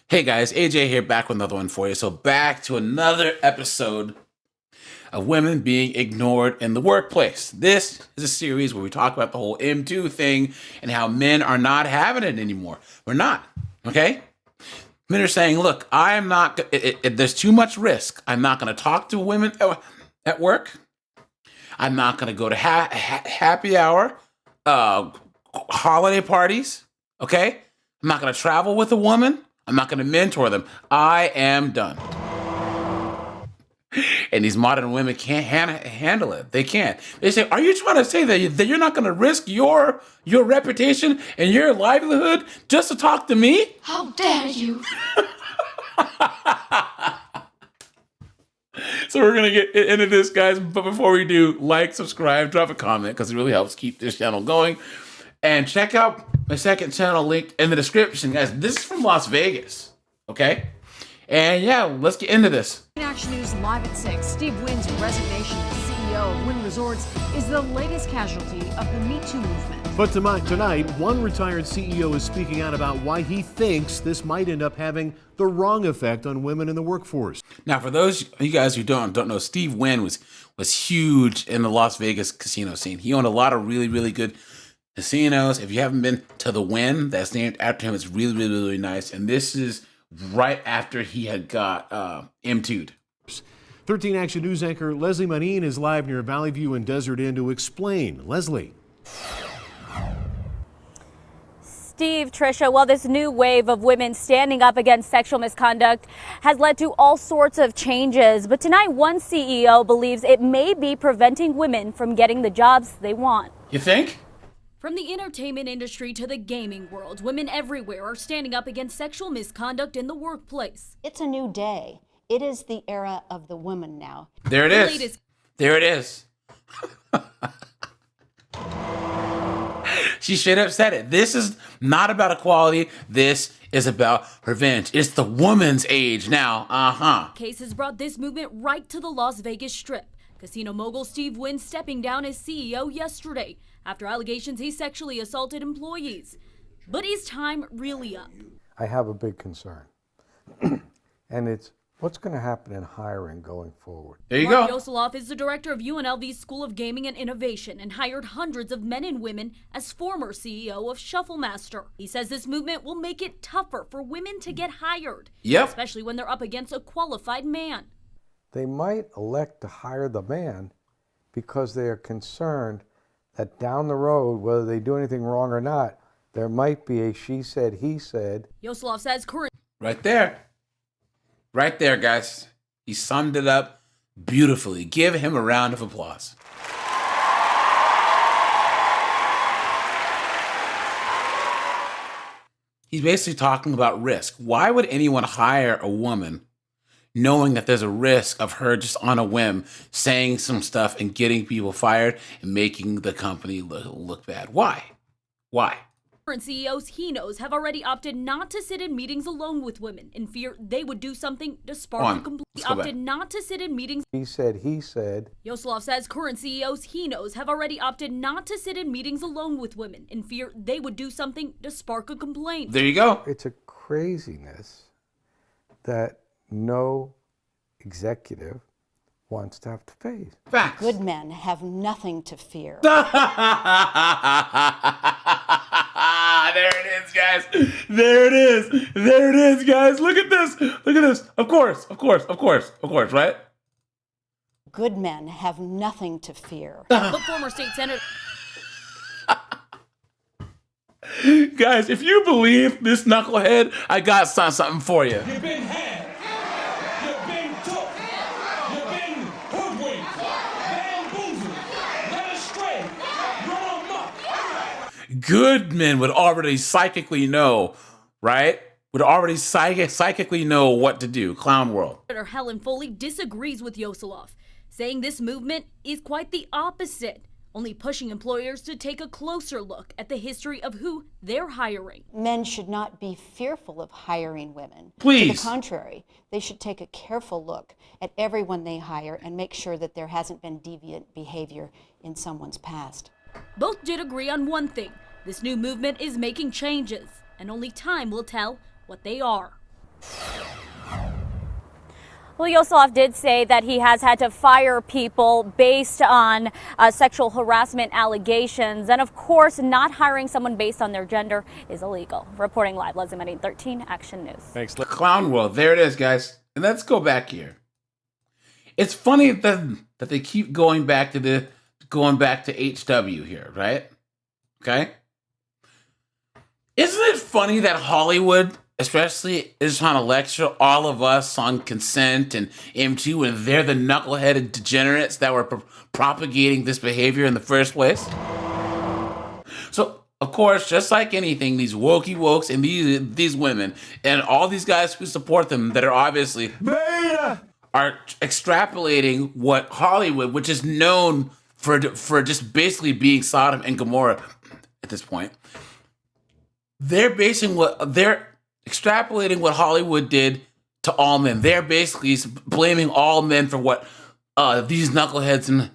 Hey guys, AJ here, back with another one for you. So back to another episode of women being ignored in the workplace. This is a series where we talk about the whole Metoo thing and how men are not having it anymore. We're not, okay? Men are saying, look, I am not, there's too much risk. I'm not going to talk to women at work. I'm not going to go to happy hour, holiday parties, okay? I'm not going to travel with a woman. I'm not going to mentor them. I am done. And these modern women can't handle it. They can't. They say, are you trying to say that you're not going to risk your reputation and your livelihood just to talk to me? How dare you? So we're going to get into this, guys. But before we do, like, subscribe, drop a comment, because it really helps keep this channel going. And check out my second channel linked in the description, guys. This is from Las Vegas, okay? And yeah, let's get into this. Action News live at 6. Steve Wynn's resignation as CEO of Wynn Resorts is the latest casualty of the Me Too movement. But tonight, one retired CEO is speaking out about why he thinks this might end up having the wrong effect on women in the workforce. Now, for those of you guys who don't know, Steve Wynn was huge in the Las Vegas casino scene. He owned a lot of really good casinos. If you haven't been to the Wynn, that's named after him. It's really nice. And this is right after he had got M2'd. 13 Action News anchor Leslie Manin is live near Valley View and Desert Inn to explain. Leslie. Steve, Tricia, well, this new wave of women standing up against sexual misconduct has led to all sorts of changes. But tonight, one CEO believes it may be preventing women from getting the jobs they want. You think? From the entertainment industry to the gaming world, women everywhere are standing up against sexual misconduct in the workplace. It's a new day. It is the era of the woman now. There it is. There it is. She straight up said it. This is not about equality. This is about revenge. It's the woman's age now. Cases brought this movement right to the Las Vegas Strip. Casino mogul Steve Wynn stepping down as CEO yesterday after allegations he sexually assaulted employees. But is time really up? I have a big concern. And it's what's going to happen in hiring going forward. There you Mark go. Yosoloff is the director of UNLV's School of Gaming and Innovation and hired hundreds of men and women as former CEO of Shufflemaster. He says this movement will make it tougher for women to get hired, especially when they're up against a qualified man. They might elect to hire the man because they are concerned that down the road, whether they do anything wrong or not, there might be a she said, he said. Yosoloff says current. Right there. Right there, guys. He summed it up beautifully. Give him a round of applause. He's basically talking about risk. Why would anyone hire a woman knowing that there's a risk of her just on a whim saying some stuff and getting people fired and making the company look bad? Why? Current CEOs he knows have already opted not to sit in meetings alone with women in fear they would do something to spark a complete. Opted not to sit in meetings. He said, he said. Yosoloff says current CEOs he knows have already opted not to sit in meetings alone with women in fear they would do something to spark a complaint. There you go. It's a craziness that no executive wants to have to face. Facts. Good men have nothing to fear. There it is, guys. There it is, guys. Look at this. Of course, right? Good men have nothing to fear. But former state senator. Guys, if you believe this knucklehead, I got something for you. You've been had. You've been took. You've been hoodwinked. Bamboozled. Led astray. Run amok. Good men would already psychically know, right? Would already psychically know what to do. Clown world. Senator Helen Foley disagrees with Yosoloff, saying this movement is quite the opposite, only pushing employers to take a closer look at the history of who they're hiring. Men should not be fearful of hiring women. Please. To the contrary, they should take a careful look at everyone they hire and make sure that there hasn't been deviant behavior in someone's past. Both did agree on one thing. This new movement is making changes, and only time will tell what they are. Well, Yosef did say that he has had to fire people based on sexual harassment allegations. And of course, not hiring someone based on their gender is illegal. Reporting live, Leslie Medina, 13 Action News. Thanks. Clown World. There it is, guys. And let's go back here. It's funny that they keep going back to HW here, right? Okay. Isn't it funny that Hollywood, especially, is trying to lecture all of us on consent and M2, and they're the knuckleheaded degenerates that were propagating this behavior in the first place? So, of course, just like anything, these wokes and these women and all these guys who support them that are obviously beta are extrapolating what Hollywood, which is known for just basically being Sodom and Gomorrah at this point, they're extrapolating what Hollywood did to all men. They're basically blaming all men for what these knuckleheads in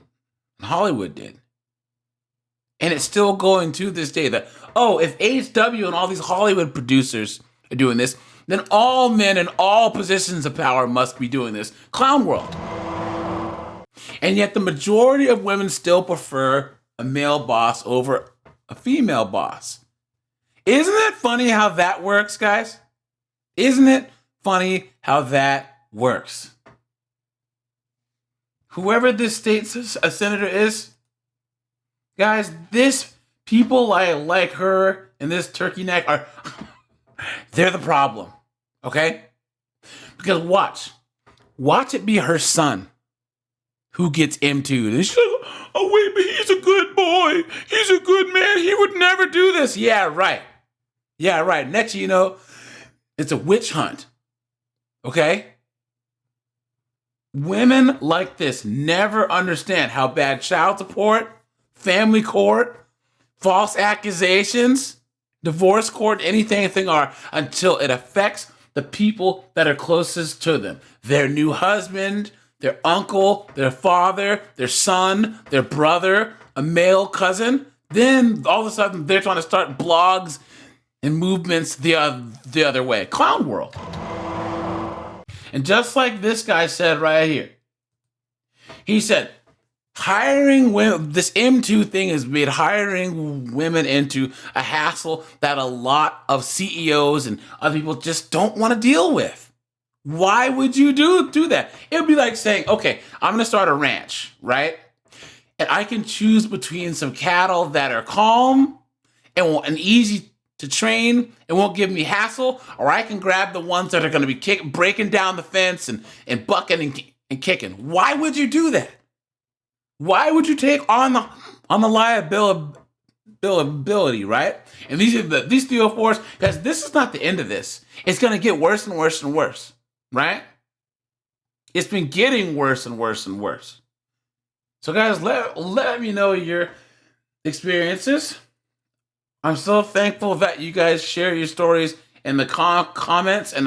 Hollywood did. And it's still going to this day that, if HW and all these Hollywood producers are doing this, then all men in all positions of power must be doing this. Clown world. And yet the majority of women still prefer a male boss over a female boss. Isn't it funny how that works, guys? Isn't it funny how that works? Whoever this state senator is, guys, this people like her and this turkey neck they're the problem, okay? Because watch it be her son who gets M2'd. And she's like, oh wait, but he's a good boy. He's a good man. He would never do this. Yeah, right. Next you know, it's a witch hunt, okay? Women like this never understand how bad child support, family court, false accusations, divorce court, anything are until it affects the people that are closest to them. Their new husband, their uncle, their father, their son, their brother, a male cousin. Then all of a sudden they're trying to start blogs and movements the other way. Clown world. And just like this guy said right here, he said, hiring women, this M2 thing has made hiring women into a hassle that a lot of CEOs and other people just don't want to deal with. Why would you do that? It would be like saying, okay, I'm going to start a ranch, right? And I can choose between some cattle that are calm and easy to train and won't give me hassle, or I can grab the ones that are going to be breaking down the fence and bucking and kicking. Why would you do that? Why would you take on the liability, right? And these 304s, guys, this is not the end of this. It's going to get worse and worse and worse, right? It's been getting worse and worse and worse. So guys, let me know your experiences. I'm so thankful that you guys share your stories in the comments, and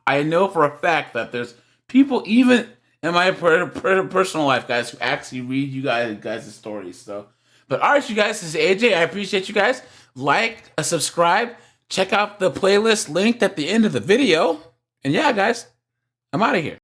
I know for a fact that there's people even in my personal life, guys, who actually read you guys' stories. So, but all right, you guys, this is AJ. I appreciate you guys. Like, subscribe, check out the playlist linked at the end of the video, and yeah, guys, I'm out of here.